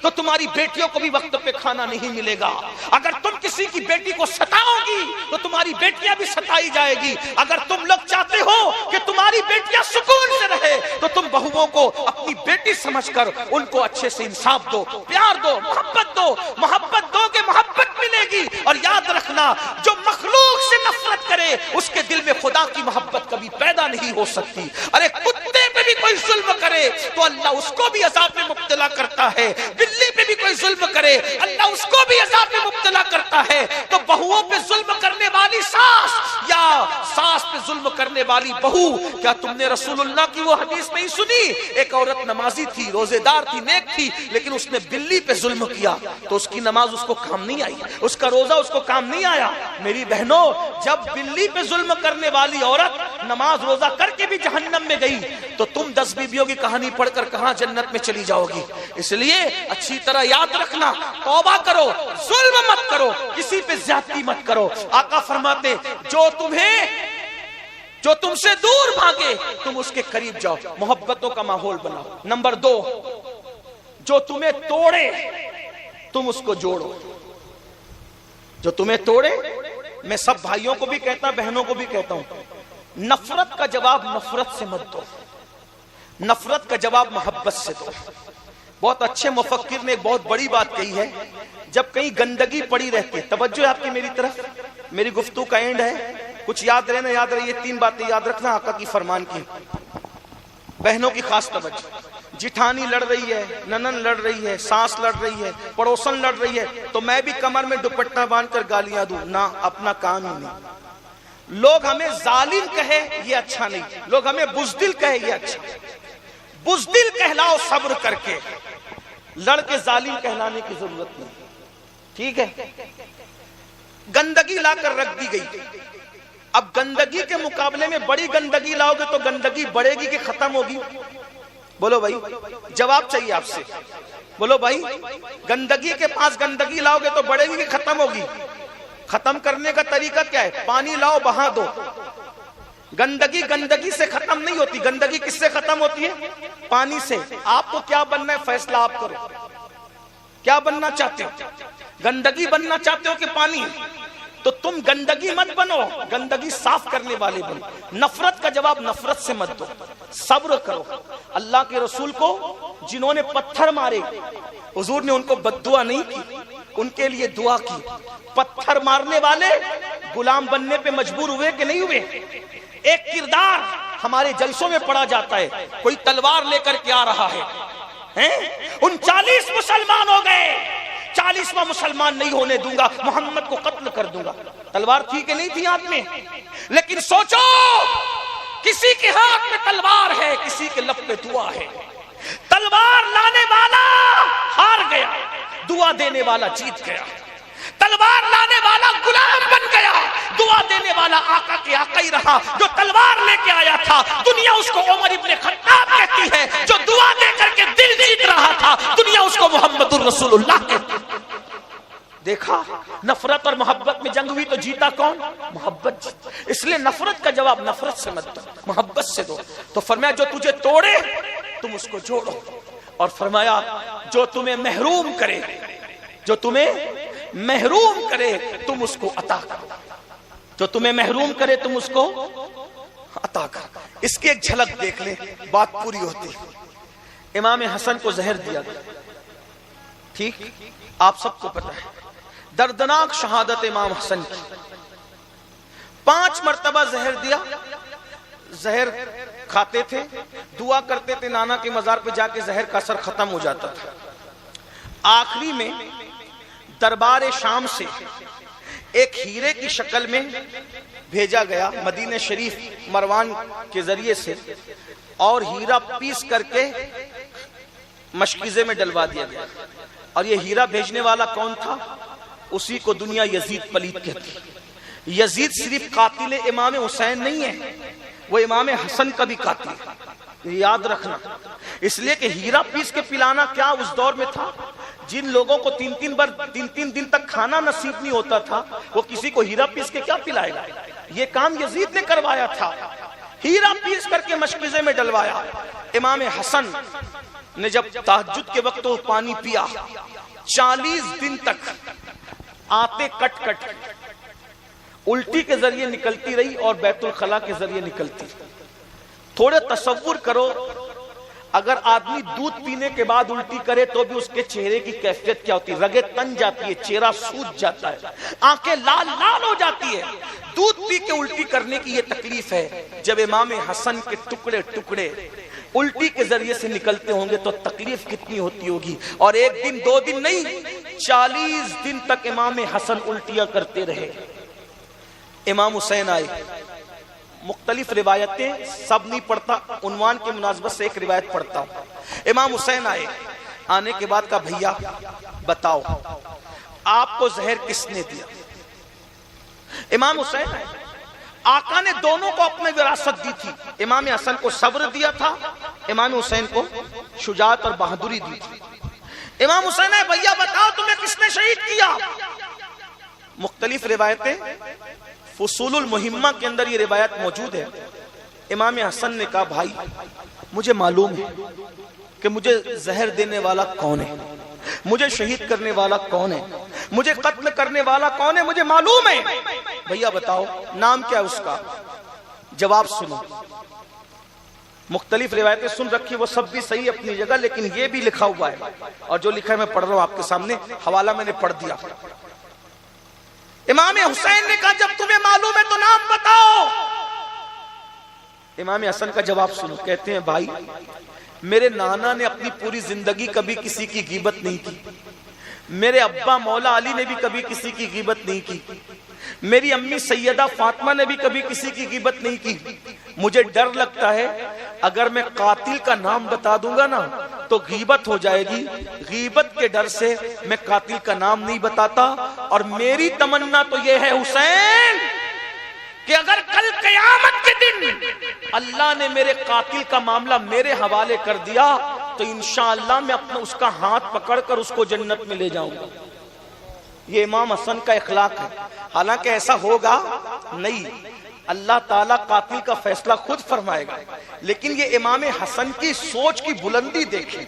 تو تمہاری بیٹیوں کو بھی وقت پہ کھانا نہیں ملے گا۔ اگر تم کسی کی بیٹی کو ستاؤ گی تو تمہاری بیٹیاں بھی ستائی جائے گی۔ اگر تم لوگ چاہتے ہو کہ تمہاری بیٹیاں سکون سے رہے تو تم بہووں کو اپنی بیٹی سمجھ کر ان کو اچھے سے انصاف دو، پیار دو، محبت دو۔ محبت دو گے محبت ملے گی۔ اور یاد رکھنا، جو مخلوق سے نفرت کرے اس کے دل میں خدا کی محبت کبھی پیدا نہیں ہو سکتی۔ ارے کتے پہ بھی کوئی ظلم کرے تو اللہ اس کو بھی عذاب میں مبتلا کرتا ہے، بلی پہ بھی کوئی ظلم کرے اللہ اس کو بھی عذاب میں مبتلا کرتا ہے۔ تو بہوؤں پہ ظلم کرنے والی ساس یا ساس پہ ظلم کرنے والی بہو، کیا تم نے رسول اللہ کی وہ حدیث نہیں سنی؟ ایک عورت نمازی تھی، روزے دار تھی، نیک تھی، لیکن اس نے بلی پہ ظلم کیا تو اس کی نماز اس کو کام نہیں آئی، اس کا روزہ اس کو کام نہیں آیا۔ میری بہنوں، جب بلی پہ ظلم کرنے والی عورت نماز روزہ کر کے بھی جہنم میں گئی تو تم 10 بیویوں کی کہانی پڑھ کر کہاں جنت میں چلی جاؤ گی؟ اس لیے اچھی طرح یاد رکھنا، توبہ کرو، ظلم مت کرو، کسی پہ زیادتی مت کرو۔ آقا فرماتے جو تم سے دور بھاگے تم اس کے قریب جاؤ، محبتوں کا ماحول بناؤ۔ نمبر 2، جو تمہیں توڑے تم اس کو جوڑو۔ جو تمہیں توڑے، میں سب بھائیوں کو بھی کہتا ہوں، بہنوں کو بھی کہتا ہوں، نفرت کا جواب نفرت سے مت دو، نفرت کا جواب محبت سے دو۔ بہت اچھے مفکر نے ایک بہت بڑی بات کہی ہے، جب کہیں گندگی پڑی رہتی ہے، توجہ ہے آپ کی میری طرف، میری گفتگو کا اینڈ ہے، کچھ یاد رہنا، یاد رہی، یہ 3 باتیں یاد رکھنا آقا کی فرمان کی۔ بہنوں کی خاص توجہ، جٹھانی لڑ رہی ہے، ننن لڑ رہی ہے، ساس لڑ رہی ہے، پڑوسن لڑ رہی ہے، تو میں بھی کمر میں دوپٹہ باندھ کر گالیاں دوں؟ نہ، اپنا کام ہی نہیں۔ لوگ ہمیں ظالم کہے یہ اچھا نہیں، لوگ ہمیں بزدل کہے یہ اچھا۔ بزدل کہلاؤ صبر کر کے، لڑ کے ظالم کہلانے کی ضرورت نہیں، ٹھیک ہے؟ گندگی لا کر رکھ دی گئی، اب گندگی کے مقابلے میں بڑی گندگی لاؤ گے تو گندگی بڑھے گی کہ ختم ہوگی؟ بولو بھائی، جواب چاہیے آپ سے، بولو بھائی، گندگی کے پاس گندگی لاؤ گے تو بڑھے گی کہ ختم ہوگی؟ ختم کرنے کا طریقہ کیا ہے؟ پانی لاؤ، بہا دو۔ گندگی سے ختم نہیں ہوتی، گندگی کس سے ختم ہوتی ہے؟ پانی سے۔ آپ کو کیا بننا ہے فیصلہ آپ کرو، کیا بننا چاہتے ہو؟ گندگی بننا چاہتے ہو کہ پانی؟ تو تم گندگی مت بنو، گندگی صاف کرنے والے بنو۔ نفرت کا جواب نفرت سے مت دو، صبر کرو۔ اللہ کے رسول کو جنہوں نے پتھر مارے، حضور نے ان کو بددعا نہیں کی، ان کے لیے دعا کی۔ پتھر مارنے والے غلام بننے پہ مجبور ہوئے کہ نہیں ہوئے؟ ایک کردار ہمارے جلسوں میں پڑھا جاتا ہے، کوئی تلوار لے کر کے آ رہا ہے، 39 مسلمان ہو گئے، 40واں مسلمان نہیں ہونے دوں گا، محمد کو قتل کر دوں گا۔ تلوار تھی کہ نہیں تھی ہاتھ میں؟ لیکن سوچو، کسی کے ہاتھ میں تلوار ہے، کسی کے لب پہ دعا ہے۔ تلوار لانے والا ہار گیا، دعا دینے والا جیت گیا۔ تلوار لانے والا غلام بن گیا، دعا دینے والا آقا کے آقا ہی رہا۔ جو تلوار لے کے آیا تھا، دنیا اس کو عمر ابن خطاب کہتی ہے، جو دعا دے کر کے دل جیت رہا تھا، دنیا اس کو محمد الرسول اللہ کہتی ہے۔ دیکھا، نفرت اور محبت میں جنگ ہوئی تو جیتا کون؟ محبت جیتا۔ اس لیے نفرت کا جواب نفرت سے مت دو، محبت سے دو۔ تو فرمایا جو تجھے توڑے تم اس کو جوڑو، اور فرمایا جو تمہیں محروم کرے، جو تمہیں محروم کرے تم اس کو عطا کرو، جو تمہیں محروم کرے تم اس کو عطا کرو۔ اس کی ایک جھلک دیکھ لیں، بات پوری ہوتی۔ امام حسن کو زہر دیا گیا، ٹھیک، آپ سب کو پتہ ہے، دردناک شہادت امام حسن کی۔ 5 مرتبہ زہر دیا، زہر کھاتے تھے، دعا کرتے تھے، نانا کے مزار پہ جا کے زہر کا اثر ختم ہو جاتا تھا۔ آخری میں دربار شام سے ایک ہیرے کی شکل میں بھیجا گیا مدینہ شریف مروان کے ذریعے سے، اور ہیرا پیس کر کے مشکیزے میں ڈلوا دیا گیا۔ اور یہ ہیرا بھیجنے والا کون تھا؟ اسی کو دنیا یزید پلیت کہتی ہے۔ یزید صرف قاتل امام حسین نہیں ہے، وہ امام حسن کا بھی قاتل ہے، یاد رکھنا۔ اس لیے کہ ہیرا پیس کے پلانا کیا اس دور میں تھا؟ جن لوگوں کو 3 دن تک کھانا نصیب نہیں ہوتا تھا، وہ کسی کو ہیرا پیس کے کیا پلائے گا؟ یہ کام یزید نے کروایا تھا، ہیرا پیس کر کے مشکیزے میں ڈلوایا۔ امام حسن نے جب تہجد کے وقت وہ پانی پیا، 40 دن تک آتے کٹ کٹ الٹی کے ذریعے نکلتی رہی اور بیت الخلا کے ذریعے نکلتی۔ تھوڑے تصور کرو، اگر آدمی دودھ پینے کے بعد الٹی کرے تو بھی اس کے چہرے کی کیفیت کیا ہوتی ہے؟ رگیں تن جاتی ہے، چہرہ سوج جاتا ہے، آنکھیں لال لال ہو جاتی ہے۔ دودھ پی کے الٹی کرنے کی یہ تکلیف ہے۔ جب امام حسن کے ٹکڑے ٹکڑے الٹی کے ذریعے سے نکلتے ہوں گے تو تکلیف کتنی ہوتی ہوگی۔ اور 1 دن 2 دن نہیں، 40 دن تک امام حسن الٹیاں کرتے رہے۔ امام حسین آئے، مختلف روایتیں سب نہیں پڑھتا، عنوان کی مناسبت سے ایک روایت پڑھتا ہوں۔ امام حسین آئے، آنے کے بعد کہا بھیا بتاؤ آپ کو زہر کس نے دیا؟ امام حسین آئے، آقا نے دونوں کو اپنے وراثت دی تھی، امام حسن کو صبر دیا تھا، امام حسین کو شجاعت اور بہادری دی تھی۔ امام حسین آئے، بھیا بتاؤ تمہیں کس نے شہید کیا؟ مختلف روایتیں، فصول المہمہ کے اندر یہ روایت موجود ہے۔ امام حسن نے کہا بھائی مجھے معلوم ہے کہ مجھے زہر دینے والا کون ہے، مجھے شہید کرنے والا کون ہے، مجھے قتل کرنے والا کون ہے، مجھے معلوم ہے۔ بھیا بتاؤ نام کیا ہے اس کا؟ جواب سنو۔ مختلف روایتیں سن رکھی، وہ سب بھی صحیح اپنی جگہ، لیکن یہ بھی لکھا ہوا ہے، اور جو لکھا ہے میں پڑھ رہا ہوں آپ کے سامنے، حوالہ میں نے پڑھ دیا۔ امام حسین نے کہا جب تمہیں معلوم ہے تو نام بتاؤ۔ امام حسن کا جواب سنو، کہتے ہیں بھائی میرے نانا نے اپنی پوری زندگی کبھی کسی کی غیبت نہیں کی، میرے ابا مولا علی نے بھی کبھی کسی کی غیبت نہیں کی، میری امی سیدہ فاطمہ نے بھی کبھی کسی کی غیبت نہیں کی۔ مجھے ڈر لگتا ہے اگر میں قاتل کا نام بتا دوں گا نا تو غیبت ہو جائے گی، غیبت کے ڈر سے میں قاتل کا نام نہیں بتاتا، اور میری تمنا تو یہ ہے حسین کہ اگر کل قیامت کے دن اللہ نے میرے قاتل کا معاملہ میرے حوالے کر دیا تو انشاءاللہ میں اپنا اس کا ہاتھ پکڑ کر اس کو جنت میں لے جاؤں گا۔ یہ امام حسن کا اخلاق ہے۔ حالانکہ ایسا ہوگا نہیں، اللہ تعالیٰ قاتل کا فیصلہ خود فرمائے گا، لیکن یہ امام حسن کی سوچ کی بلندی دیکھیں،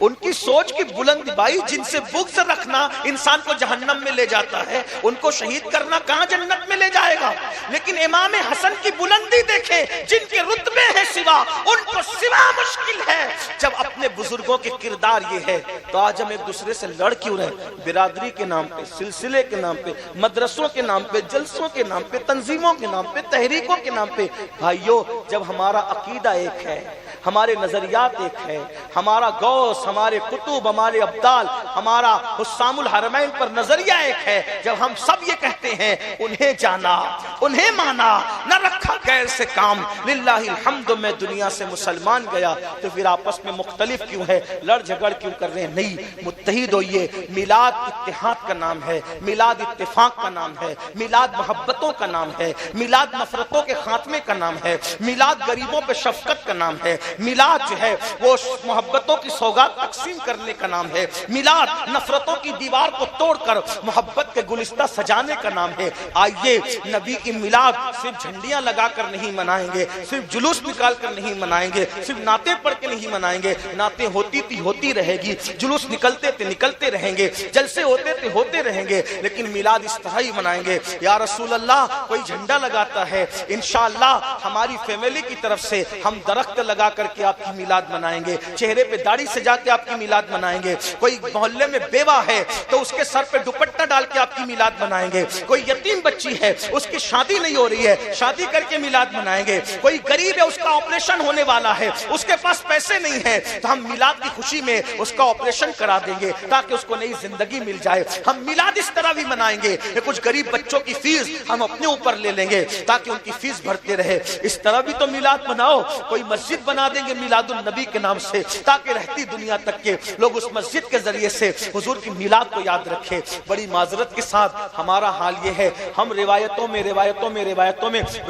ان کی سوچ کی بلندی۔ بھائی جن سے بغض رکھنا انسان کو جہنم میں لے جاتا ہے، ان کو شہید کرنا کہاں جنت میں لے جائے گا؟ لیکن امام حسن کی بلندی دیکھیں، جن کے رتبے ہیں سوا، ان کو سوا مشکل ہے۔ جب اپنے بزرگوں کے کردار یہ ہے تو آج ہم ایک دوسرے سے لڑ کیوں رہے؟ برادری کے نام پہ، سلسلے کے نام پہ، مدرسوں کے نام پہ، جلسوں کے نام پہ، تنظیموں کے نام پہ، تحریکوں کے نام پہ۔ بھائیو جب ہمارا عقیدہ ایک ہے، ہمارے نظریات ایک ہے، ہمارا غوث، ہمارے کتب، ہمارے ابدال، ہمارا حسام الحرمین پر نظریہ ایک ہے۔ جب ہم سب یہ کہتے ہیں انہیں جانا، انہیں مانا، نہ رکھا غیر سے کام، للہ الحمد میں دنیا سے مسلمان گیا، تو پھر آپس میں مختلف کیوں ہے، لڑ جھگڑ کیوں کر رہے ہیں؟ نہیں، متحد ہوئیے۔ میلاد اتحاد کا نام ہے، میلاد اتفاق کا نام ہے، میلاد محبتوں کا نام ہے، میلاد نفرتوں کے خاتمے کا نام ہے، میلاد غریبوں پہ شفقت کا نام ہے، میلاد جو ہے وہ محبتوں کی سوغات تقسیم کرنے کا نام ہے، میلاد نفرتوں کی دیوار کو توڑ کر محبت کے گلستہ سجانے کا نام ہے۔ آئیے نبی کی میلاد صرف جھنڈیاں لگا کر نہیں منائیں گے، صرف جلوس نکال کر نہیں منائیں گے، صرف نعتیں پڑھ کے نہیں منائیں گے، نعتیں ہوتی تھی ہوتی رہے گی، جلوس نکلتے تھے نکلتے رہیں گے، جلسے ہوتے تھے ہوتے رہیں گے، لیکن میلاد اس طرح ہی منائیں گے۔ یا رسول اللہ، کوئی جھنڈا لگاتا ہے، انشاءاللہ ہماری فیملی کی طرف سے ہم درخت لگا کر کے آپ کی میلاد منائیں گے، چہرے پہ داڑھی سجا کے آپ کی میلاد منائیں گے۔ کوئی محلے میں بیوہ ہے تو اس کے سر پہ دوپٹہ ڈال کے آپ کی میلاد منائیں گے۔ کوئی یتیم بچی ہے، اس کی شادی نہیں ہو رہی ہے، شادی کر کے میلاد منائیں گے۔ کوئی غریب ہے، اس کا آپریشن ہونے والا ہے، اس کے پاس پیسے نہیں ہیں، تو ہم میلاد کی خوشی میں اس کا آپریشن کرا دیں گے تاکہ اس کو نئی زندگی مل جائے۔ ہم میلاد اس طرح بھی منائیں گے کہ کچھ غریب بچوں کی فیس ہم اپنے اوپر لے لیں گے تاکہ ان کی فیس بھرتے رہے۔ اس طرح بھی تو میلاد مناؤ۔ کوئی مسجد بنا دیں گے میلاد النبی کے نام سے تاکہ رہتی دنیا تک کے لوگ اس مسجد کے ذریعے سے حضور کی میلاد کو یاد رکھے۔ بڑی معذرت کے ساتھ ہمارا حال یہ ہے، ہم روایتوں میں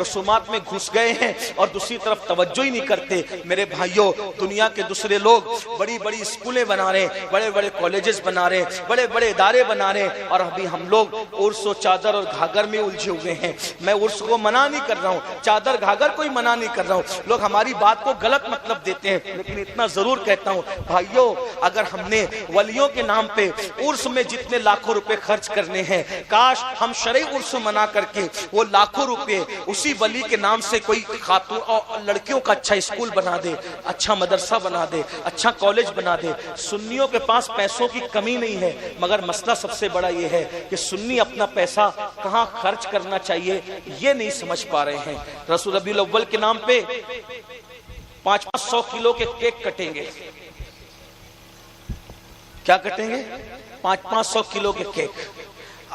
رسومات میں گھس گئے ہیں اور دوسری طرف توجہ ہی نہیں کرتے۔ میرے بھائیوں، دنیا کے دوسرے لوگ بڑی بڑی اسکولیں بنا رہے ہیں، بڑے بڑے کالجز بنا رہے ہیں، بڑے بڑے ادارے بنا رہے ہیں، اور ابھی ہم لوگ عرس و چادر اور گھاگھر میں الجھے ہوئے ہیں۔ میں عرس کو منع نہیں کر رہا ہوں، چادر گھاگھر کو منع نہیں کر رہا ہوں، لوگ ہماری بات کو غلط مطلب دیتے ہیں، لیکن اتنا ضرور کہتا ہوں بھائیوں، اگر ہم نے ولیوں کے نام پہ عرس میں جتنے لاکھوں روپے خرچ کرنے ہیں، کاش ہم شرعی عرس منا کر کے وہ لاکھوں روپے اسی ولی کے نام سے کوئی خاتون اور لڑکیوں کا اچھا اسکول بنا دے، اچھا مدرسہ بنا دے، اچھا کالج بنا دے۔ سنیوں کے پاس پیسوں کی کمی نہیں ہے، مگر مسئلہ سب سے بڑا یہ ہے کہ سنی اپنا پیسہ کہاں خرچ کرنا چاہیے یہ نہیں سمجھ پا رہے ہیں۔ رسول ربیع الاول کے نام پہ 500 کلو کے کیک کٹیں گے۔ کیا کٹیں گے؟ 500 کلو کے کیک۔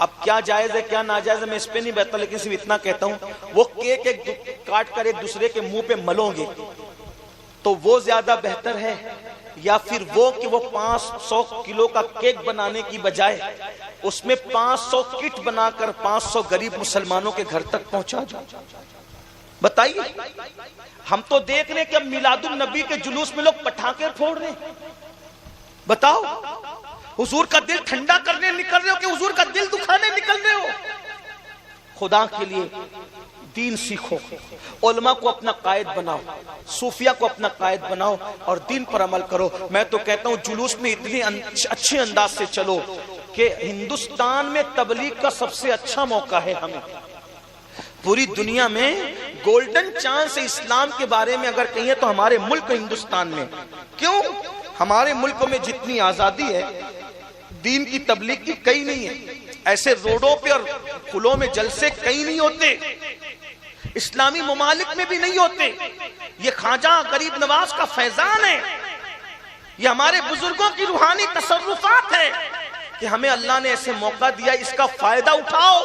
اب کیا جائز ہے کیا ناجائز ہے میں اس پہ نہیں بہتا، لیکن صرف اتنا کہتا ہوں، وہ کیک کاٹ کر ایک دوسرے کے منہ پہ ملوں گے تو وہ زیادہ بہتر ہے، یا پھر وہ کہ وہ 500 کلو کا کیک بنانے کی بجائے اس میں 500 کٹ بنا کر 500 غریب مسلمانوں کے گھر تک پہنچا جائے؟ بتائیے۔ ہم تو دیکھ رہے کہ اب میلاد النبی کے جلوس میں لوگ پٹاخے پھوڑ رہے ہیں۔ بتاؤ، حضور کا دل ٹھنڈا کرنے نکل رہے ہو کہ حضور کا دل دکھانے نکل رہے ہو؟ خدا کے لیے دین سیکھو، علماء کو اپنا قائد بناؤ، صوفیہ کو اپنا قائد بناؤ اور دین پر عمل کرو۔ میں تو کہتا ہوں جلوس میں اتنے اچھے انداز سے چلو کہ ہندوستان میں تبلیغ کا سب سے اچھا موقع ہے ہمیں۔ پوری دنیا میں گولڈن چانس اسلام کے بارے میں اگر کہیں تو ہمارے ملک ہندوستان میں۔ کیوں؟ ہمارے ملک میں جتنی آزادی ہے دین کی تبلیغ کی کئی نہیں ہے۔ ایسے روڈوں پہ اور پلوں میں جلسے کئی نہیں ہوتے، اسلامی ممالک میں بھی نہیں ہوتے۔ یہ خواجہ غریب نواز کا فیضان ہے، یہ ہمارے بزرگوں کی روحانی تصرفات ہے کہ ہمیں اللہ نے ایسے موقع دیا، اس کا فائدہ اٹھاؤ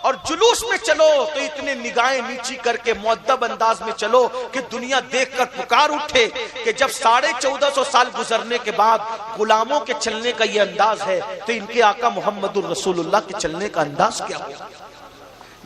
اور جلوس میں چلو تو اتنے نگاہیں نیچی کر کے مؤدب انداز میں چلو کہ دنیا دیکھ کر پکار اٹھے کہ جب 1450 سال گزرنے کے بعد غلاموں کے چلنے کا یہ انداز ہے تو ان کے آقا محمد الرسول اللہ کے چلنے کا انداز کیا ہو۔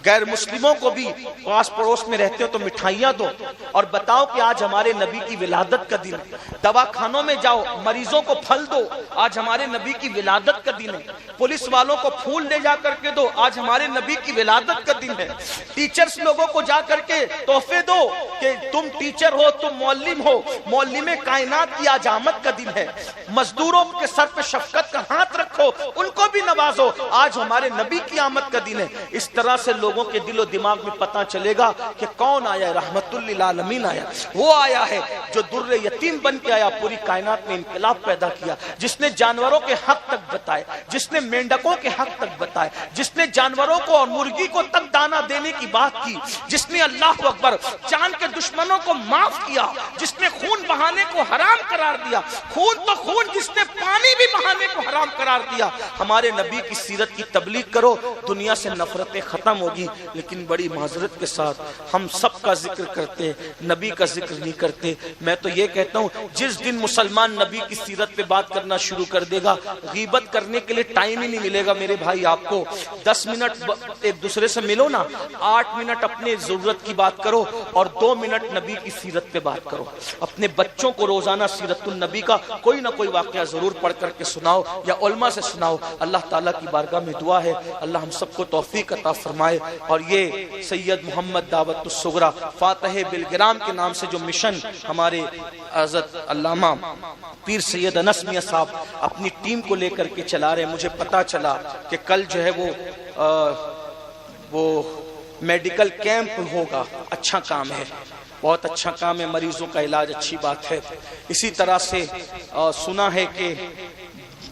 غیر مسلموں کو بھی پاس پڑوس میں رہتے ہو تو مٹھائیاں دو اور بتاؤ کہ آج ہمارے نبی کی ولادت کا دن ہے۔ دواخانوں میں جاؤ، مریضوں کو پھل دو، آج ہمارے نبی کی ولادت کا دن ہے۔ پولیس والوں کو پھول لے جا کر کے دو، آج ہمارے نبی کی ولادت کا دن ہے۔ ٹیچرز لوگوں کو جا کر کے تحفے دو کہ تم ٹیچر ہو، تم معلم ہو، معلم کائنات کی آج آمد کا دن ہے۔ مزدوروں کے سر پہ شفقت کا ہاتھ رکھو، ان کو بھی نوازو، آج ہمارے نبی کی آمد کا دن ہے۔ اس طرح سے لوگوں کے دل و دماغ میں پتہ چلے گا کہ کون آیا ہے، رحمت للعالمین آیا، وہ آیا ہے جو در یتیم بن کے آیا، پوری کائنات میں انقلاب پیدا کیا، جس نے جانوروں کے حق تک بتا بتائے, جس نے مینڈکوں کے حق تک بتائے, جس نے جانوروں کو اور مرغی کو تک دانا دینے کی بات کی, جس نے اللہ اکبر چاند کے دشمنوں کو معاف کیا, جس نے خون بہانے کو حرام قرار دیا, خون تو خون, جس نے پانی بھی بہانے کو حرام قرار دیا. ہمارے نبی کی سیرت کی تبلیغ کرو, دنیا سے نفرتیں ختم ہوگی. لیکن بڑی معذرت کے ساتھ ہم سب کا ذکر کرتے, نبی کا ذکر نہیں کرتے. میں تو یہ کہتا ہوں جس دن مسلمان نبی کی سیرت پہ بات کرنا شروع کر دے گا, غیبت کرنے کے لیے ٹائم ہی نہیں ملے گا میرے بھائی. آپ کو 10 منٹ ایک دوسرے سے ملو نا, 8 منٹ اپنے ضرورت کی بات کرو اور 2 منٹ نبی کی سیرت پہ بات کرو. اپنے بچوں کو روزانہ سیرت النبی کا کوئی نہ کوئی واقعہ ضرور پڑھ کر کے سناؤ یا علماء سے سناؤ. اللہ تعالیٰ کی بارگاہ میں دعا ہے اللہ ہم سب کو توفیق عطا فرمائے. اور یہ سید محمد دعوت الصغریٰ فاتح بلگرام کے نام سے جو مشن ہمارے حضرت علامہ پیر سید انس میاں صاحب اپنی ٹیم کو لے کر کے چلا رہے ہیں, مجھے پتا چلا کہ کل جو ہے وہ میڈیکل کیمپ ہوگا. اچھا کام ہے, بہت اچھا کام ہے, مریضوں کا علاج اچھی بات ہے. اسی طرح سے سنا ہے کہ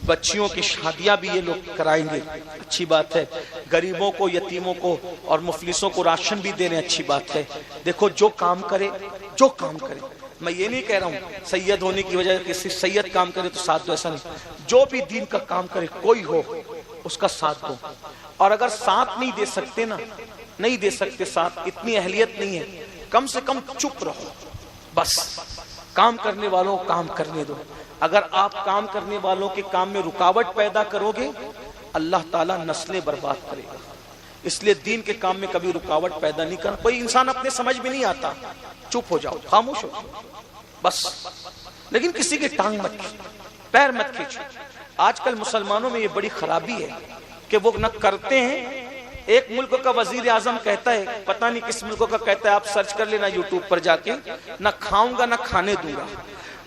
بچیوں کی شادیاں بھی یہ لوگ کرائیں گے, اچھی بات ہے. غریبوں کو, یتیموں کو اور مفلسوں کو راشن بھی دینے, اچھی بات ہے. دیکھو جو کام کرے, میں یہ نہیں کہہ رہا ہوں سید ہونے کی وجہ کہ صرف سید کام کرے تو ساتھ دو, ایسا نہیں. جو بھی دین کا کام کرے کوئی ہو اس کا ساتھ دو. اور اگر ساتھ نہیں دے سکتے نا, نہیں دے سکتے ساتھ, اتنی اہلیت نہیں ہے, کم سے کم چپ رہو بس. کام کرنے والوں کو کام کرنے دو. اگر آپ کام کرنے والوں کے کام میں رکاوٹ پیدا کرو گے اللہ تعالیٰ نسلیں برباد کرے گا. اس لیے دین کے کام میں کبھی رکاوٹ پیدا نہیں کرنا. کوئی انسان اپنے سمجھ میں نہیں آتا, چپ ہو جاؤ, خاموش ہو بس. لیکن کسی کی ٹانگ مت کھینچو, پیر مت کھینچو. آج کل مسلمانوں میں یہ بڑی خرابی ہے کہ وہ نہ کرتے ہیں. ایک ملک کا وزیر اعظم کہتا ہے, پتہ نہیں کس ملک کا کہتا ہے, آپ سرچ کر لینا یوٹیوب پر جا کے, نہ کھاؤں گا نہ کھانے دوں گا.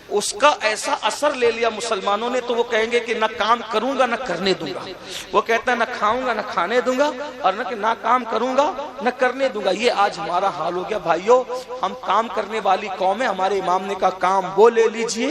اس کا ایسا اثر لے لیا مسلمانوں نے تو وہ کہیں گے کہ نہ کام کروں گا نہ کرنے دوں گا. وہ کہتا ہے نہ کھاؤں گا نہ کھانے دوں گا اور نہ کام کروں گا نہ کرنے دوں گا. یہ آج ہمارا حال ہو گیا بھائیو. ہم کام کرنے والی قوم ہے. ہمارے امام نے کہا کام وہ لے لیجئے,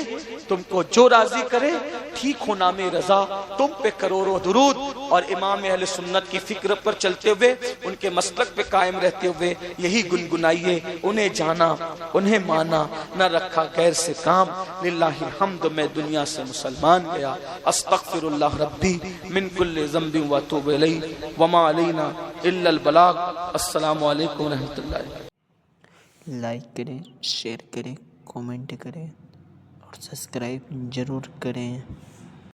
تم کو جو راضی کرے, ٹھیک ہو نام رضا, تم پہ کروڑوں درود. اور امام اہل سنت کی فکر پر چلتے ہوئے, ان کے مسلک پہ قائم رہتے ہوئے یہی گنگنائیے, انہیں جانا انہیں مانا, نہ رکھا غیر سے کام. للہ الحمد, میں دنیا سے مسلمان گیا. استغفر اللہ ربی من کل ذنب واتوب الیہ وما علینا الا البلاغ. السلام علیکم ورحمۃ اللہ. لائک کریں, شیئر کریں, کومنٹ کریں اور سبسکرائب ضرور کریں.